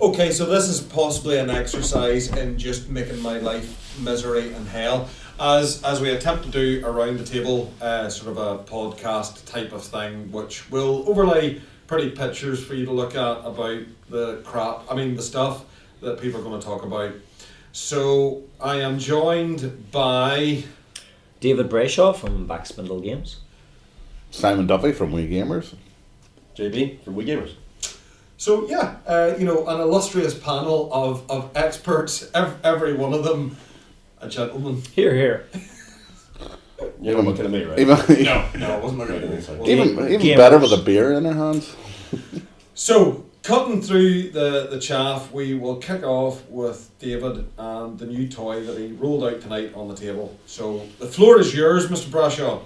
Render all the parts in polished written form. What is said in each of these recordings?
Okay, so this is possibly an exercise in just making my life misery and hell. As we attempt to do around the table, sort of a podcast type of thing, which will overlay pretty pictures for you to look at about the stuff that people are going to talk about. So I am joined by David Brayshaw from Backspindle Games. Simon Duffy from Weegamers. JB from Weegamers. So yeah, an illustrious panel of experts, every one of them a gentleman. Here. You're not looking at me, right? No, I wasn't looking at anything. Even better with a beer in their hands. So, cutting through the chaff, we will kick off with David and the new toy that he rolled out tonight on the table. So, the floor is yours, Mr. Brashaw.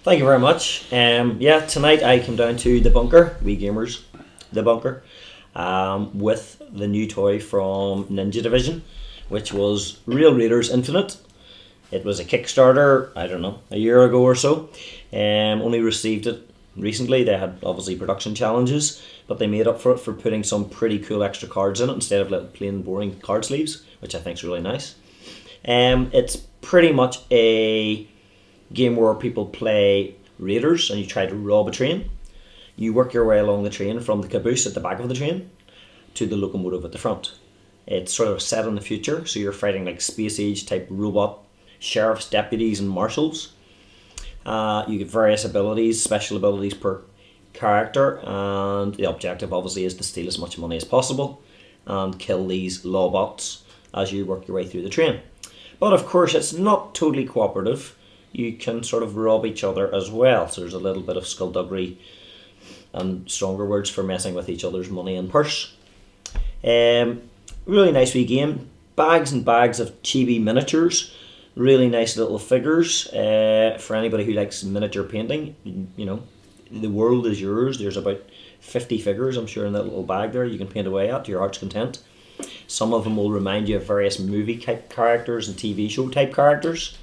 Thank you very much. Tonight I came down to the Bunker, Weegamers, the Bunker, with the new toy from Ninja Division, which was Real Raiders Infinite. It was a Kickstarter, I don't know, a year ago or so. Only received it recently. They had obviously production challenges, but they made up for it for putting some pretty cool extra cards in it instead of little plain boring card sleeves, which I think is really nice. It's pretty much a game where people play raiders and you try to rob a train. You work your way along the train from the caboose at the back of the train to the locomotive at the front. It's sort of set in the future, so you're fighting like space age type robot sheriffs, deputies and marshals. You get various abilities, special abilities per character, and the objective obviously is to steal as much money as possible and kill these lawbots as you work your way through the train. But of course it's not totally cooperative. You can sort of rob each other as well, so there's a little bit of skullduggery and stronger words for messing with each other's money and purse. Really nice wee game. Bags and bags of chibi miniatures. Really nice little figures for anybody who likes miniature painting. You know, the world is yours. There's about 50 figures, I'm sure, in that little bag there you can paint away at to your heart's content. Some of them will remind you of various movie type characters and TV show type characters.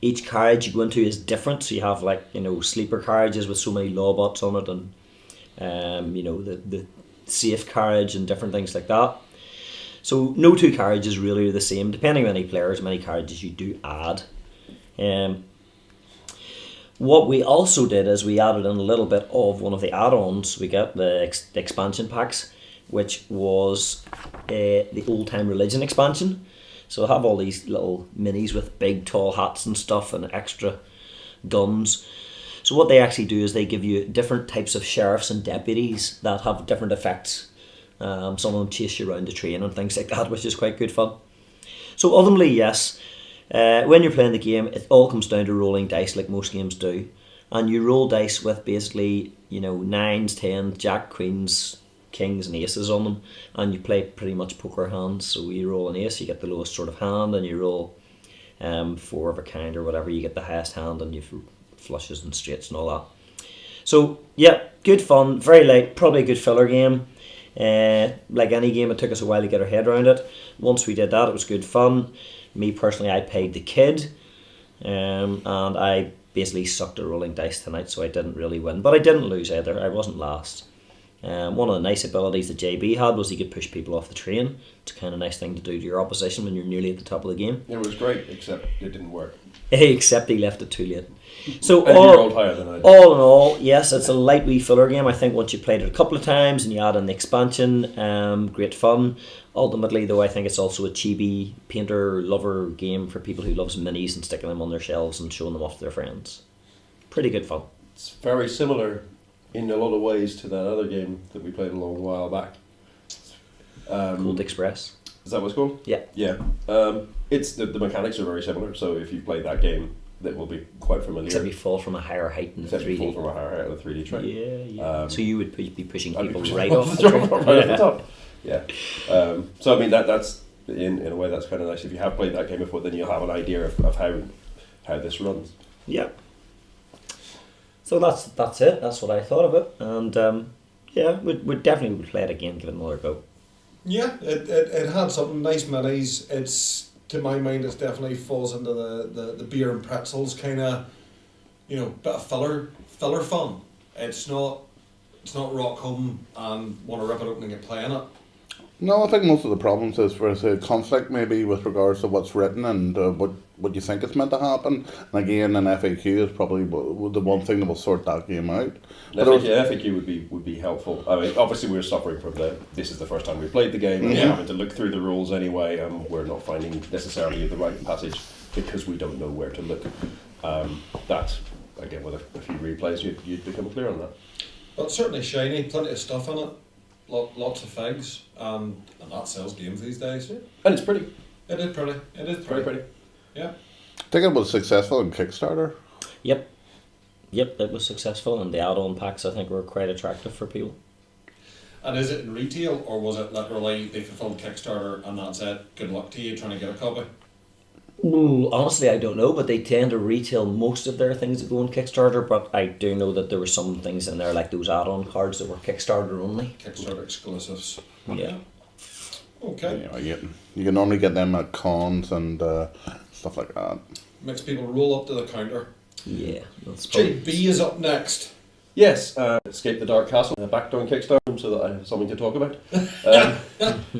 Each carriage you go into is different, so you have sleeper carriages with so many lawbots on it, and the safe carriage and different things like that. So no two carriages really are the same. Depending on how many players, many carriages you do add. What we also did is we added in a little bit of one of the add-ons. We got the expansion packs, which was the Old Time Religion expansion. So I have all these little minis with big tall hats and stuff and extra guns. So what they actually do is they give you different types of sheriffs and deputies that have different effects. Some of them chase you around the train and things like that, which is quite good fun. So ultimately, yes, when you're playing the game, it all comes down to rolling dice like most games do. And you roll dice with basically, 9s, 10s, jack, queens, kings and aces on them. And you play pretty much poker hands. So you roll an ace, you get the lowest sort of hand, and you roll 4 of a kind or whatever, you get the highest hand, and you've flushes and straights and all that. So, yeah, good fun, very light, probably a good filler game. Like any game, it took us a while to get our head around it. Once we did that, it was good fun. Me personally, I paid the kid, and I basically sucked at rolling dice tonight, so I didn't really win, but I didn't lose either. I wasn't last. One of the nice abilities that JB had was he could push people off the train. It's a kind of nice thing to do to your opposition when you're nearly at the top of the game. It was great, except it didn't work. Except he left it too late. So and you rolled higher than I did. All in all, yes, it's a light wee filler game. I think once you played it a couple of times and you add in the expansion, great fun. Ultimately, though, I think it's also a chibi painter lover game for people who loves minis and sticking them on their shelves and showing them off to their friends. Pretty good fun. It's very similar in a lot of ways to that other game that we played a long while back. Cold Express. Is that what it's called? Yeah. Yeah. It's the mechanics are very similar, so if you play that game, that will be quite familiar. Except you fall from a higher height in 3D. You fall from a higher height on a 3D train. Yeah. So you would be pushing people right off off the train. Right off the top. Yeah. So I mean that's in a way that's kind of nice. If you have played that game before, then you'll have an idea of how this runs. Yeah. So that's it. That's what I thought of it, and we definitely would play it again, give it another go. Yeah, it had some nice minis. It's, to my mind, it definitely falls into the beer and pretzels kind of, bit of filler fun. It's not rock home and want to rip it open and get playing it. No, I think most of the problems is for say conflict maybe with regards to what's written and what you think is meant to happen. And again, an FAQ is probably the one thing that will sort that game out. FAQ would be helpful. I mean, obviously we're suffering from this is the first time we've played the game, and we're having to look through the rules anyway, and we're not finding necessarily the right passage because we don't know where to look. That, again, with a few replays, you'd become clear on that. But certainly shiny, plenty of stuff in it, lots of figs, and that sells games these days. And it's pretty. It is pretty. Very pretty. Yeah. I think it was successful in Kickstarter. Yep, it was successful, and the add-on packs I think were quite attractive for people. And is it in retail, or was it literally they fulfilled Kickstarter and that's it? Good luck to you trying to get a copy. Ooh, honestly, I don't know, but they tend to retail most of their things that go on Kickstarter. But I do know that there were some things in there, like those add-on cards that were Kickstarter only. Kickstarter exclusives. Yeah. Okay. Yeah, you can normally get them at cons and stuff like that. Makes people roll up to the counter. Yeah. That's probably... JB is up next. Yes, Escape the Dark Castle, backed on Kickstarter, so that I have something to talk about.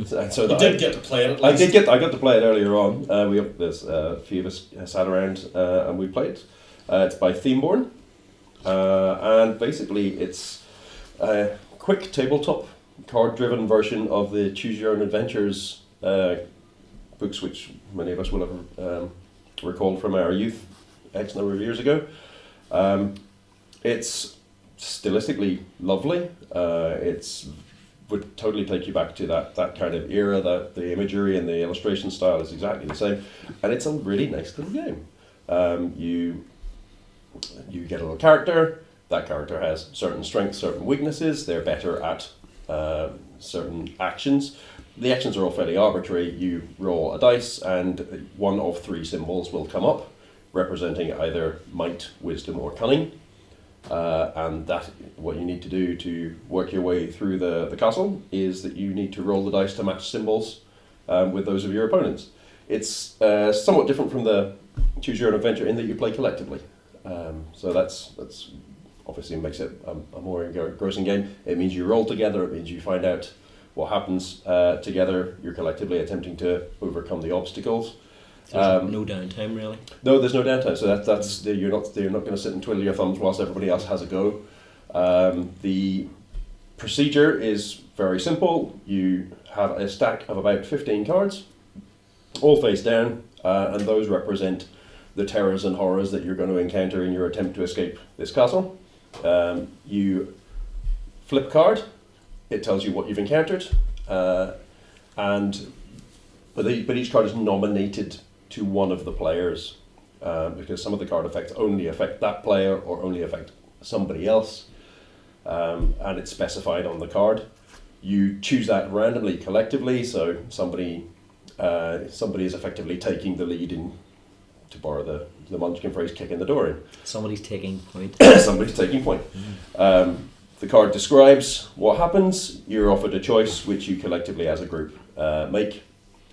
So You did get to play it at least. I got to play it earlier on. There's a few of us sat around and we played. It's by Themeborne, and basically it's a quick tabletop card-driven version of the Choose Your Own Adventures books, which many of us will have recalled from our youth X number of years ago. It's stylistically lovely. It's would totally take you back to that kind of era. That the imagery and the illustration style is exactly the same, and it's a really nice little game. You get a little character. That character has certain strengths, certain weaknesses. They're better at certain actions. The actions are all fairly arbitrary. You roll a dice, and one of three symbols will come up, representing either might, wisdom, or cunning. And that what you need to do to work your way through the castle is that you need to roll the dice to match symbols with those of your opponents. It's somewhat different from the Choose Your Own Adventure in that you play collectively. So that's obviously makes it a more engrossing game. It means you roll together. It means you find out what happens together. You're collectively attempting to overcome the obstacles. No downtime really. No, there's no downtime. So that's you're not going to sit and twiddle your thumbs whilst everybody else has a go. The procedure is very simple. You have a stack of about 15 cards, all face down, and those represent the terrors and horrors that you're going to encounter in your attempt to escape this castle. You flip card. It tells you what you've encountered, but each card is nominated to one of the players, because some of the card effects only affect that player or only affect somebody else, and it's specified on the card. You choose that randomly, collectively, so somebody is effectively taking the lead in, to borrow the Munchkin phrase, kicking the door in. Somebody's taking point. Somebody's taking point. The card describes what happens. You're offered a choice which you collectively as a group make,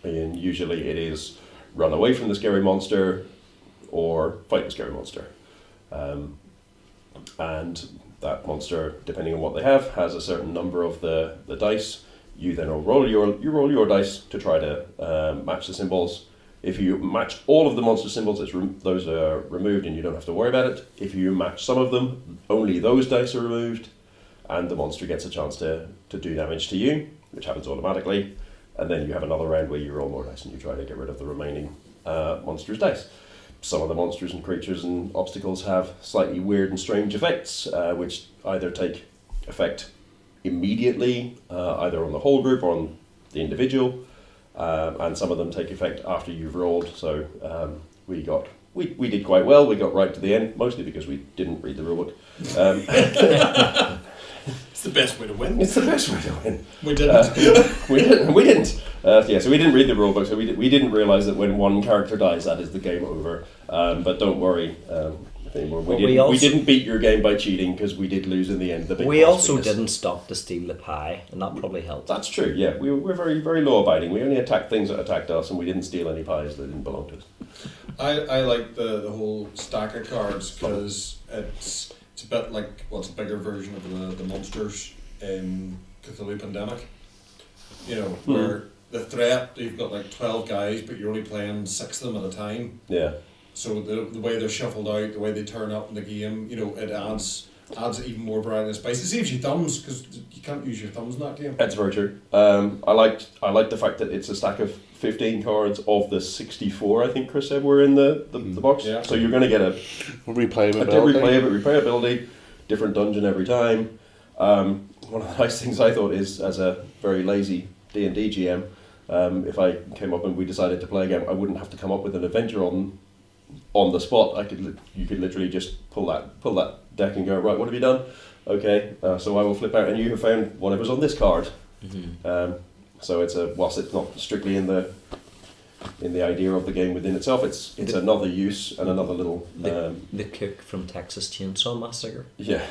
and usually it is run away from the scary monster or fight the scary monster. And that monster, depending on what they have, has a certain number of the dice. You then roll your dice to try to match the symbols. If you match all of the monster symbols, those are removed and you don't have to worry about it. If you match some of them, only those dice are removed, and the monster gets a chance to do damage to you, which happens automatically. And then you have another round where you roll more dice and you try to get rid of the remaining monster's dice. Some of the monsters and creatures and obstacles have slightly weird and strange effects, which either take effect immediately, either on the whole group or on the individual, and some of them take effect after you've rolled. So we did quite well. We got right to the end, mostly because we didn't read the rulebook. It's the best way to win. It's the best way to win. We didn't. We didn't. So we didn't read the rulebook, so we didn't realise that when one character dies, that is the game over. But don't worry, we didn't beat your game by cheating, because we did lose in the end. We also didn't stop to steal the pie, and that probably helped. That's true, yeah. We're very, very law-abiding. We only attacked things that attacked us, and we didn't steal any pies that didn't belong to us. I like the whole stack of cards, because it's It's a bit like, well, it's a bigger version of the monsters in Cthulhu Pandemic. You know, where the threat, you've got like 12 guys, but you're only playing 6 of them at a time. Yeah. So the way they're shuffled out, the way they turn up in the game, you know, it adds even more variety and spice. It saves you thumbs, because you can't use your thumbs in that game. That's very true. I like the fact that it's a stack of 15 cards of the 64, I think Chris said were in the box. Yeah. So you're going to get a replayability, different dungeon every time. One of the nice things I thought is, as a very lazy D&D GM, if I came up and we decided to play a game, I wouldn't have to come up with an adventure on the spot. You could literally just pull that deck and go, right, what have you done? Okay, so I will flip out, and you have found whatever's on this card. So whilst it's not strictly in the idea of the game within itself, it's another use and another little the cook from Texas Chainsaw Massacre. Yeah.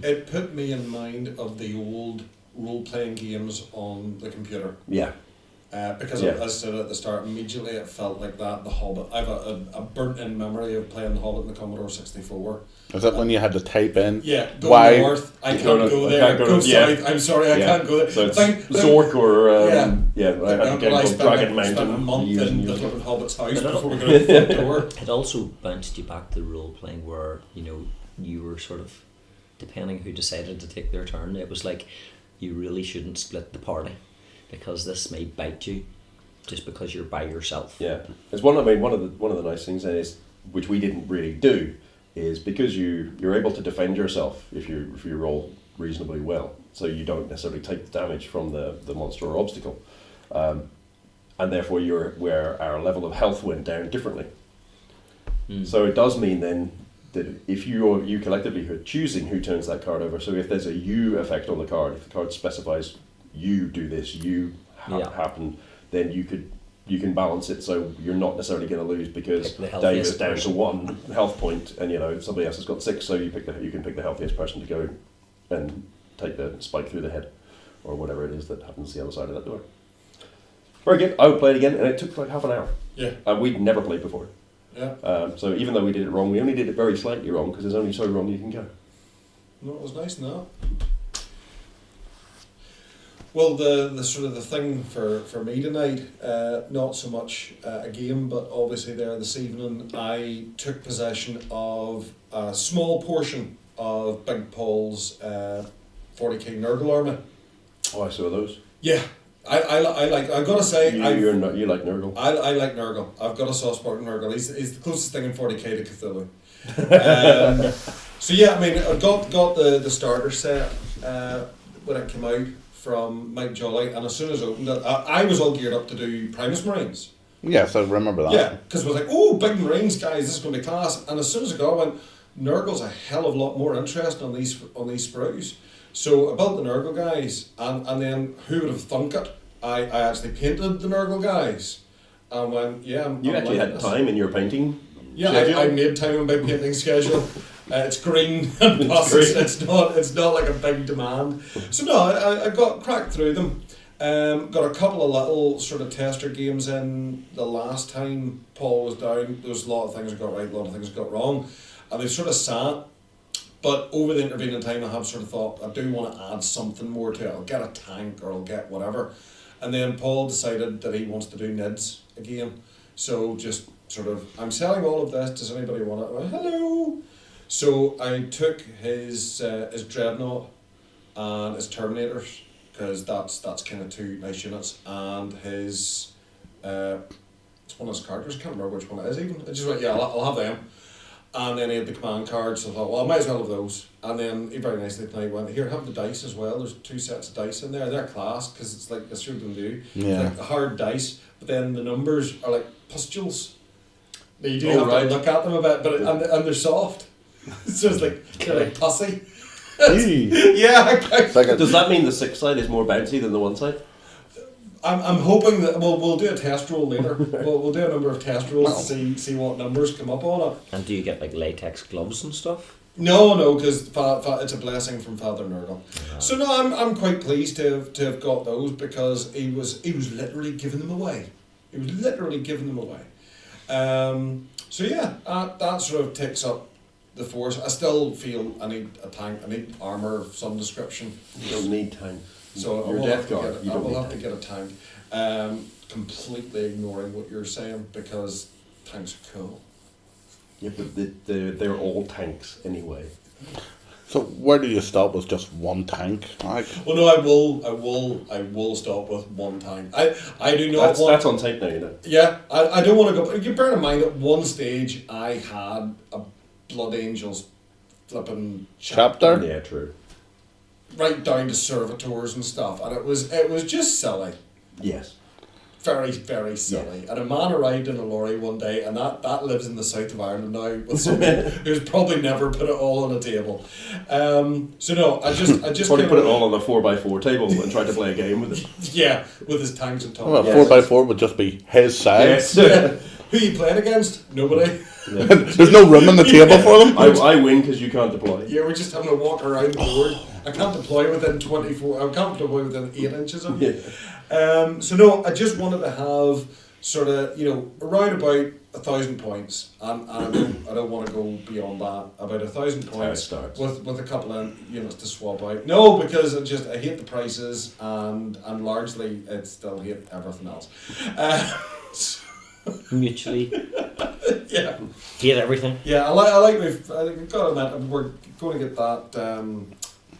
It put me in mind of the old role-playing games on the computer. Yeah. Because as I said at the start, immediately it felt like that. The Hobbit. I've a burnt-in memory of playing the Hobbit in the Commodore 64. Is that when you had to type in? Yeah, go why? north. I can't go there. Go south. I'm sorry, I can't go there. So it's Zork or I had a game called Dragon Mountain. Spent a month in the flipping Hobbit's house But before we got out the front door. It also bounced you back to role playing, where you were sort of, depending who decided to take their turn, it was like you really shouldn't split the party, because this may bite you just because you're by yourself. Yeah, it's one of the nice things is, which we didn't really do, is because you're able to defend yourself if you roll reasonably well, so you don't necessarily take the damage from the monster or obstacle, and therefore where our level of health went down differently. So it does mean then that if you collectively are choosing who turns that card over, so if there's a you effect on the card, if the card specifies you do this, happen, then you can balance it so you're not necessarily going to lose because Dave is down to 1 health point and somebody else has got 6, so you can pick the healthiest person to go and take the spike through the head or whatever it is that happens the other side of that door. Very good. I would play it again, and it took like half an hour. Yeah. And we'd never played before. Yeah. So even though we did it wrong, we only did it very slightly wrong because there's only so wrong you can go. No, it was nice in that. Well, the sort of the thing for me tonight, not so much a game, but obviously there this evening I took possession of a small portion of Big Paul's 40k Nurgle army. Oh, I saw those. Yeah, I like. I've got to say, you like Nurgle. I like Nurgle. I've got a soft spot in Nurgle. He's the closest thing in 40k to Cthulhu. So yeah, I mean, I got the starter set when it came out from Mike Jolly, and as soon as I opened it, I was all geared up to do Primus Marines. Yes, I remember that. Yeah, because I was like, oh, big Marines, guys, this is going to be class. And as soon as I got it, I went, Nurgle's a hell of a lot more interesting on these sprues. So I built the Nurgle guys, and then who would have thunk it? I actually painted the Nurgle guys, and went, yeah. You actually had time in your painting. Yeah, I made time in my painting schedule. It's green and plus it's not like a big demand. So no, I got cracked through them. Got a couple of little sort of tester games in the last time Paul was down. There was a lot of things I got right, a lot of things I got wrong, and they sort of sat. But over the intervening time, I have sort of thought I do want to add something more to it. I'll get a tank or I'll get whatever. And then Paul decided that he wants to do NIDS again. So just sort of, I'm selling all of this. Does anybody want it? I went, hello. So I took his Dreadnought and his Terminators, because that's kind of 2 nice units, and his it's one of his characters. I can't remember which one it is even. I just went, yeah, I'll have them. And then he had the command cards, so I thought, well, I might as well have those. And then he very nicely tonight went, here, have the dice as well. There's 2 sets of dice in there. They're class, because it's like, it's showed them do. Yeah. Like the hard dice, but then the numbers are like pustules. You do have to look at them a bit, but and they're soft. So it's like, they're like pussy. Yeah. Does that mean the 6 side is more bouncy than the 1 side? I'm hoping that we'll do a test roll later. we'll do a number of test rolls to see what numbers come up on it. And do you get like latex gloves and stuff? No, because it's a blessing from Father Nurgle. So no, I'm quite pleased to have got those, because he was literally giving them away. So yeah, that sort of takes up the Force. I still feel I need a tank. I need armor of some description. You don't need time. So Your I will Death have to Guard. get, You I don't will need have to time. get a tank. Completely ignoring what you're saying because tanks are cool. Yeah, but they're all tanks anyway. So where do you stop with just one tank? Like, Well, no, I will stop with one tank. I do not want. That's on tape now, you know. Yeah, I don't want to go. You bear in mind at one stage I had a Blood Angels flipping Chapter? Yeah, true. right down to servitors and stuff, and it was just silly. Yes. Very, very silly. And a man arrived in a lorry one day, and that lives in the south of Ireland now, with someone who's probably never put it all on a table. So no, I just Probably kinda- put it all on a 4x4 table and tried to play a game with it. Yeah, with his tanks on top. well, Yes. 4x4 would just be his size. Yeah. Who you playing against? Nobody. There's no room on the table for them. I win because you can't deploy. Yeah, we're just having to walk around the board. I can't deploy within 24. I can't deploy within 8 inches of you. So no, I just wanted to have sort of around about 1,000 points, and I don't want to go beyond that. About 1,000 how it points starts. with a couple of units to swap out. No, because I hate the prices, and largely I still hate everything else. Mutually Yeah. hate everything. Yeah, I think we've got that. We're going to get that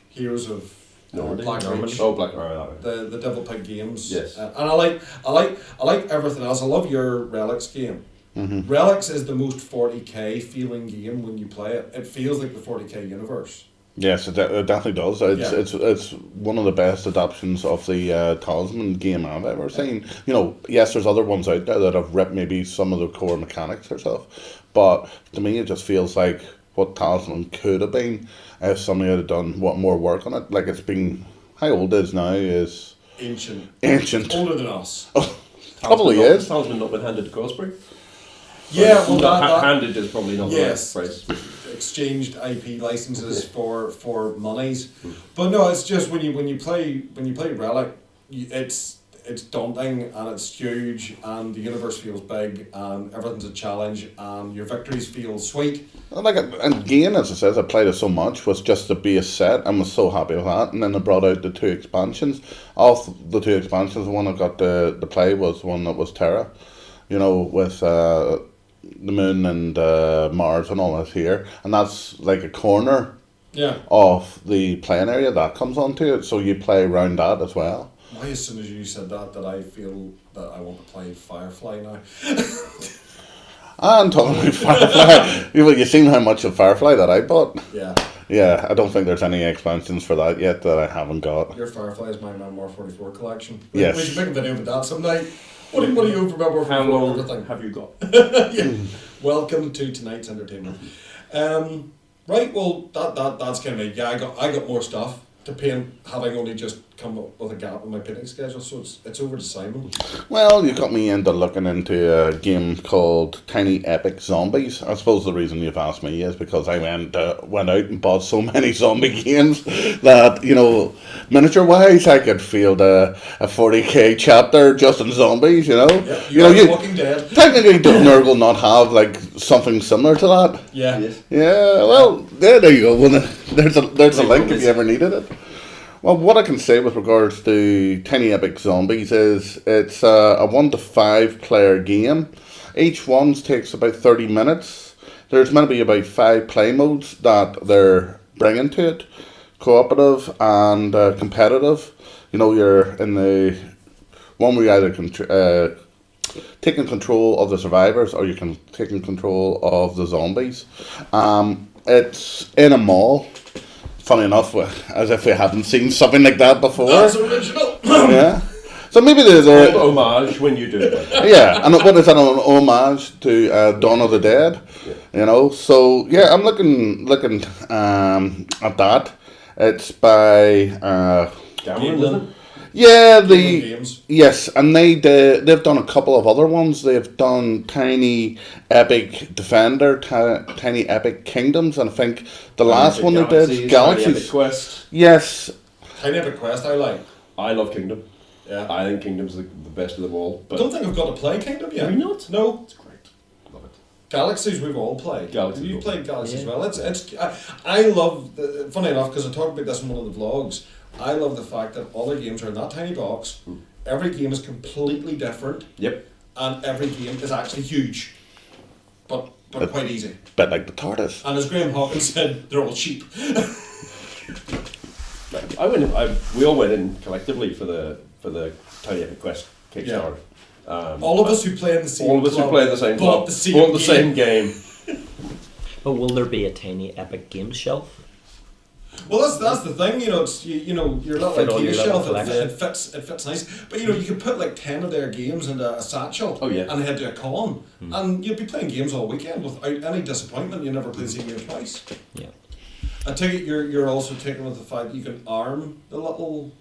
Heroes of Black Reach, Oh, Black Reach. the Devil Pig games. Yes. And I like everything else. I love your Relics game. Mm-hmm. Relics is the most 40k feeling game when you play it. It feels like the 40k universe. Yes, it definitely does. It's one of the best adaptations of the Talisman game I've ever seen. Yes, there's other ones out there that have ripped maybe some of the core mechanics or stuff, but to me it just feels like what Talisman could have been if somebody had done more work on it. Like, it's been, how old it is now is Ancient. Older than us. probably is. Talisman not been handed to Cosbury. Yeah, well, that handed is probably not yes. the right phrase. Exchanged IP licenses for monies, but no, it's just when you play Relic, it's daunting and it's huge and the universe feels big and everything's a challenge and your victories feel sweet. And again, as I said, I played it so much with just the base set and was so happy with that. And then they brought out the 2 expansions. Of the 2 expansions, the one I got to play was one that was Terra, with the moon and Mars and all that here, and that's like a corner of the playing area that comes onto it, so you play around that as well. Why, as soon as you said that I feel that I want to play Firefly now. And talking about Firefly, you've seen how much of Firefly that I bought. Yeah, I don't think there's any expansions for that yet that I haven't got. your Firefly is my Memoir 44 collection. Yes. We should make a video about that someday. What do you over Memoir 44? How long everything? have you got? Yeah. Welcome to tonight's entertainment. Right, well that's kind of it. Yeah, I got more stuff to paint, having only just come up with a gap in my painting schedule, so it's over to Simon. Well, you got me into looking into a game called Tiny Epic Zombies. I suppose the reason you've asked me is because I went out and bought so many zombie games that, miniature wise, I could field a 40k chapter just in zombies, Yeah, you Walking Dead. Technically, does Nurgle not have like something similar to that? Yeah. Yes. Yeah, well, there you go. Well, there's a link if you ever needed it. Well, what I can say with regards to Tiny Epic Zombies is it's a 1 to 5 player game. Each one takes about 30 minutes. There's meant to be about 5 play modes that they're bringing to it. Cooperative and competitive. You're in the one where you either taking control of the survivors or you can take control of the zombies. It's in a mall. Funny enough, as if we haven't seen something like that before. That's original. Yeah. So maybe there's a homage when you do it. yeah, and what is that, an homage to Dawn of the Dead? So yeah, I'm looking at that. It's by Gamelyn, isn't it? yeah, Gamelyn Games. yes, and they've done a couple of other ones. They've done Tiny Epic Defender, Tiny Epic Kingdoms, and I think the last one they did, Tiny Epic Galaxies. Quest. Yes, Tiny Epic Quest I like. I love Kingdom. Yeah. I think Kingdom's the best of them all. I But don't think I've got to play Kingdom yet. have you not? No. It's great. Love it. Galaxies we've all played. Galaxies You've we've played Galaxies as Yeah. well. I love, funny enough, because I talked about this in one of the vlogs, I love the fact that all the games are in that tiny box. Every game is completely different. Yep. And every game is actually huge. But quite easy. Bit like the TARDIS. And as Graham Hawkins said, they're all cheap. We all went in collectively for the Tiny Epic Quest Kickstarter. All of us who play in the same All of us who club play in the same bought club the same game. But will there be a Tiny Epic Games shelf? Well, that's the thing, it's your little Fit all IKEA your little shelf. collection. It fits nice, but you could put like 10 of their games into a satchel. Oh, yeah. And head to a con, and you'd be playing games all weekend without any disappointment. You never play the same game twice. Yeah. I take it you're also taking with the fact that you can arm the little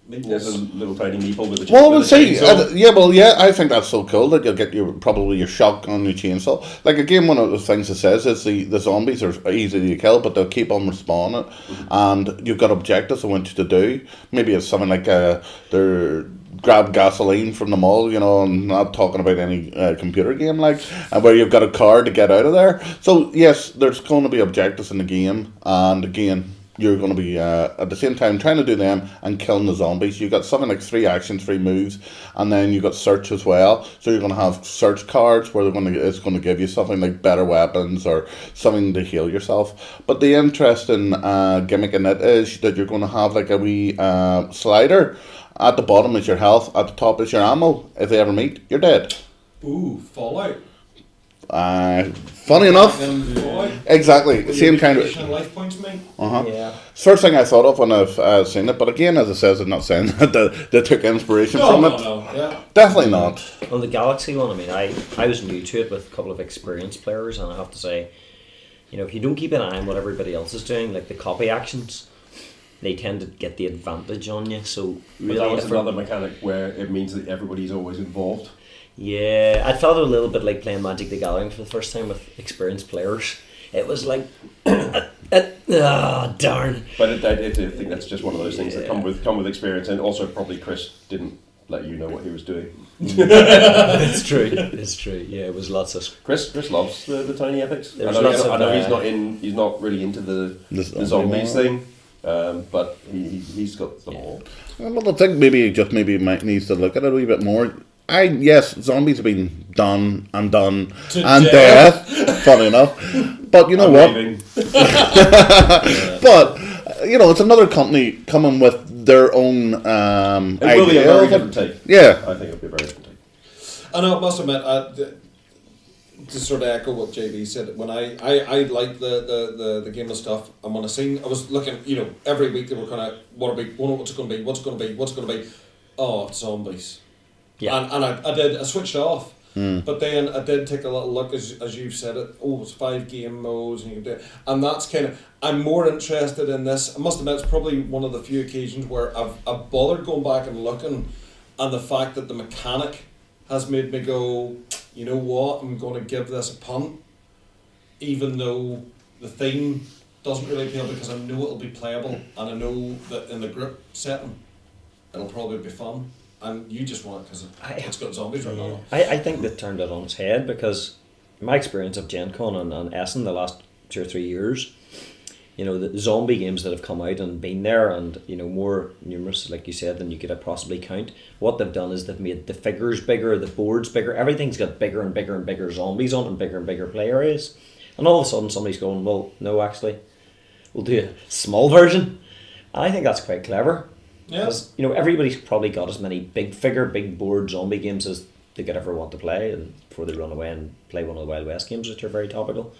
meeples. There's a little tiny meeple with a Well, with we'll a see. chainsaw. I think that's so cool that you'll get probably your shotgun, your chainsaw. Like again, one of the things it says is the zombies are easy to kill, but they'll keep on respawning, and you've got objectives I want you to do. Maybe it's something like they're grab gasoline from the mall, I'm not talking about any computer game where you've got a car to get out of there. So yes, there's going to be objectives in the game, and again, you're going to be at the same time trying to do them and killing the zombies. You've got something like 3 actions, 3 moves, and then you've got search as well. So you're going to have search cards where it's going to give you something like better weapons or something to heal yourself. But the interesting gimmick in it is that you're going to have like a wee slider. At the bottom is your health, at the top is your ammo. If they ever meet, you're dead. Ooh, Fallout. Funny enough, Fallout. exactly, same kind of. Additional life points, mate. Yeah. First thing I thought of when I've seen it, but again, as it says, I'm not saying that they took inspiration from it. No, yeah. Definitely not. On the Galaxy one, I was new to it with a couple of experienced players, and I have to say, if you don't keep an eye on what everybody else is doing, like the copy actions, they tend to get the advantage on you. So really, But that was another mechanic where it means that everybody's always involved. yeah, I felt a little bit like playing Magic the Gathering for the first time with experienced players. It was like, darn. But I think that's just one of those things that come with experience, and also probably Chris didn't let you know what he was doing. It's true. It's true. Yeah, it was lots of. Chris loves the Tiny Epics. There's lots of, I know he's not really into the zombies thing, but he's got them all. Well, I think maybe Mike needs to look at it a wee bit more. Yes, zombies have been done and death. Funny enough, but you know what? But it's another company coming with their own It will be a very different take. Yeah, I think it'll be a very different take. And I must admit, to sort of echo what JB said, when I liked the game of stuff, and when I was looking, every week they were kind of, what's it going to be? Oh, it's zombies. Yeah. And I switched off. But then I did take a little look, as you've said it, it's 5 game modes, and you can do it. And that's kind of, I'm more interested in this. I must admit, it's probably one of the few occasions where I've bothered going back and looking, and the fact that the mechanic has made me go, you know what, I'm going to give this a punt, even though the theme doesn't really appeal, because I know it'll be playable, and I know that in the group setting, it'll probably be fun. And you just want it because it's got zombies right now. I think they turned it on its head, because my experience of Gen Con and Essen the last 2 or 3 years, the zombie games that have come out and been there, and more numerous, like you said, than you could possibly count. What they've done is they've made the figures bigger, the boards bigger, everything's got bigger and bigger and bigger zombies on it, and bigger play areas. And all of a sudden somebody's going, well, no, actually, we'll do a small version. And I think that's quite clever. Because everybody's probably got as many big board zombie games as they could ever want to play, and before they run away and play one of the Wild West games, which are very topical.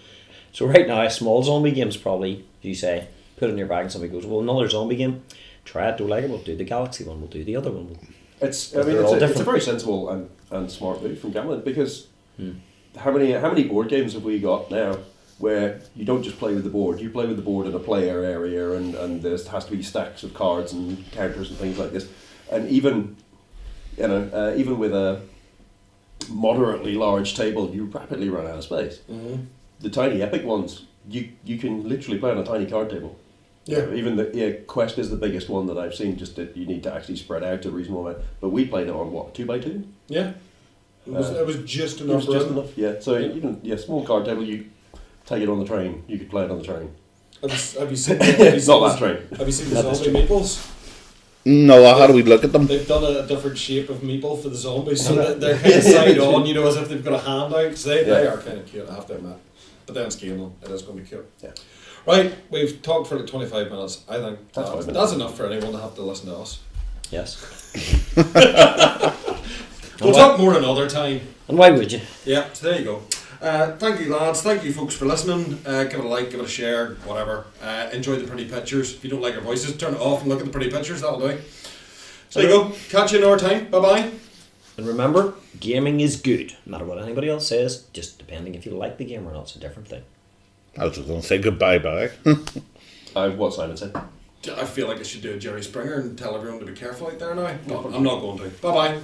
So right now, a small zombie game's probably, as you say, put it in your bag and somebody goes, well, another zombie game, try it, don't like it, we'll do the Galaxy one, we'll do the other one. It's a very sensible and smart move from Gamelyn, because how many board games have we got now where you don't just play with the board, you play with the board in a player area, and there has to be stacks of cards and counters and things like this. And even with a moderately large table, you rapidly run out of space. Mm-hmm. The Tiny Epic ones, you can literally play on a tiny card table. Yeah. Even the Quest is the biggest one that I've seen, just that you need to actually spread out to a reasonable amount. But we played it on, 2x2? Yeah. It was just It enough was just room. enough, yeah. So even small card table, you take it on the train. You could play it on the train. Have you seen? Not that train. Have you seen the Not this zombie meeples? No, how do we look at them? They've done a different shape of meeple for the zombies, so they're kind of side on, you know, as if they've got a hand out. So they are kind of cute, I have to admit. But then it's game, it is going to be cute. Yeah. Right, we've talked for like 25 minutes. I think That's 5 minutes. that's enough for anyone to have to listen to us. Yes. We'll talk more another time. And why would you? Yeah, so there you go. Thank you, lads. Thank you, folks, for listening. Give it a like, give it a share, whatever. Enjoy the pretty pictures. If you don't like our voices, turn it off and look at the pretty pictures. That'll do. So there you go. Catch you another time. Bye bye. And remember, gaming is good, no matter what anybody else says, just depending if you like the game or not, it's a different thing. I was just going to say goodbye. What Simon said. I feel like I should do a Jerry Springer and tell everyone to be careful out there now. No, I'm not going to. Bye bye.